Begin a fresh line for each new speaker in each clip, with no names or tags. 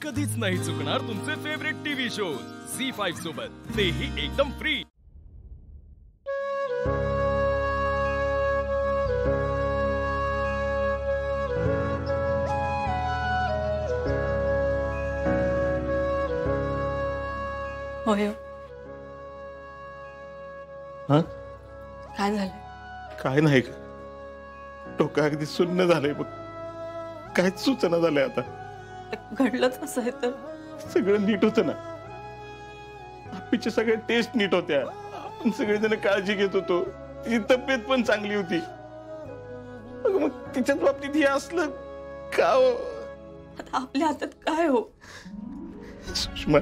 कधीच नाही चुकणार तुमचे फेवरेट टीव्ही शोज झी5 सोबत, तेही एकदम फ्री।
होय
हा
काय झालं?
काय नाही ग, डोकं अगदी सुन्न झालंय बघ, काहीच सूचना झालंय आता।
घडलंच असं आहे तर
सगळं नीट होतं ना, आपीच्या सगळ्या टेस्ट नीट होत्या, आपण सगळेजण काळजी घेत होतो, तिची तब्येत पण चांगली होती। मग तिच्याच बाबतीत हे असलं का हो?
आता आपल्या हातात काय हो?
सुषमा,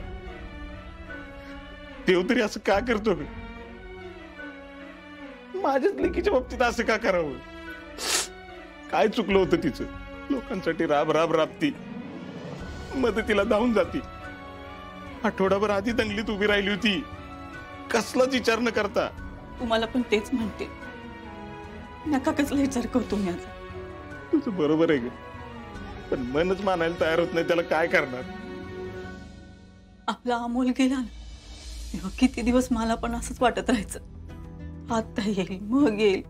देव तरी असं का करतो ग? माझ्याच लेकीच्या बाबतीत असं का करावं? काय चुकलं होतं तिचं? लोकांसाठी राब राब राबती, मदतीला धावून जाती, आठवडाभर आधी दंगलीत उभी राहिली होती, कसलाच विचार न करता।
तुम्हाला पण तेच म्हणते, नका कसला विचार करतो मी आता।
तुझं बरोबर आहे ग, पण मनच मानायला तयार होत नाही, त्याला काय करणार?
आपला अमोल गेला ना, तेव्हा किती दिवस मला पण असंच वाटत राहायचं, आता येईल मग येईल।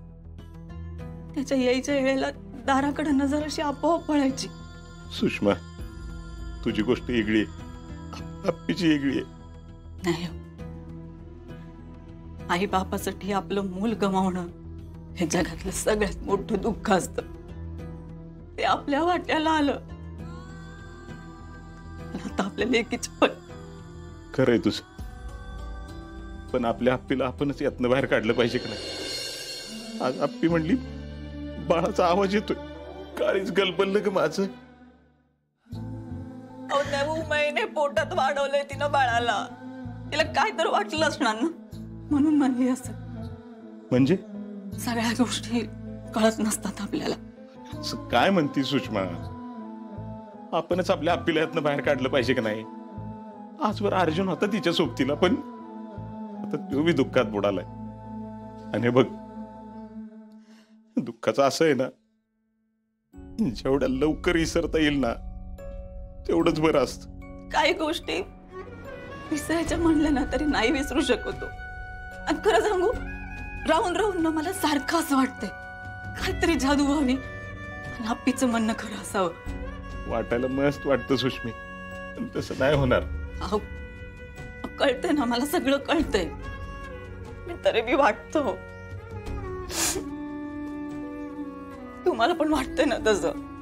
त्याच्या यायच्या वेळेला दाराकडे नजर अशी आपोआप पळायची।
सुषमा, तुझी गोष्ट वेगळी आहे, आपलीची वेगळी आहे।
नाही, आई बापासाठी आपलं मूल गमावणं हे जगातलं सगळ्यात मोठं दुःख असतं, ते आपल्या वाट्याला आलं। आता आपल्या लेकीच पण
खरंय तुझं, पण आपल्या आप्पीला आपणच यातनं बाहेर काढलं पाहिजे की नाही? आज आप्पी म्हणली बाळाचा आवाज येतोय, काळीच गलबललं ग माझं।
महिने पोटात वाढवलंय तिनं बाळाला, तिला काय तर वाटलं असणार ना, म्हणून म्हणली असं।
म्हणजे
सगळ्या गोष्टी कळत नसतात आपल्याला।
काय म्हणती सुषमा? आपणच आपल्या आप्पीला यातनं बाहेर काढलं पाहिजे की नाही? आजवर अर्जुन होता तिच्या सोबतीला, पण आता तो बी दुःखात बुडालाय। आणि बघ, दुःखाचं असं आहे ना, जेवढ्या लवकर विसरता येईल ना तेवढंच बरं असतं।
काही गोष्टी विसरायच्या म्हणलं ना तरी नाही विसरू शकतो। आणि खरं सांगू, राहून राहून ना मला सारखं असं वाटतंय काहीतरी जादू व्हावी आणि आप्पीचं म्हणणं खरं असावं।
वाटायला मस्त वाटतं सुष्मी, पण तसं नाही होणार।
अहो, कळतंय ना, मला सगळं कळतंय, मी तरी बी वाटतो। तुम्हाला पण वाटतंय ना तसं?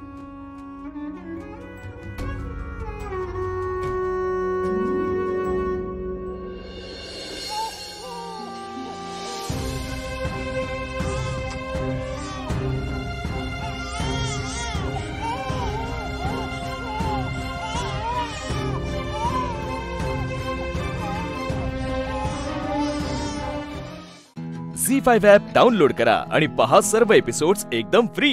झी5 ॲप डाउनलोड करा आणि पहा सर्व एपिसोड्स एकदम फ्री।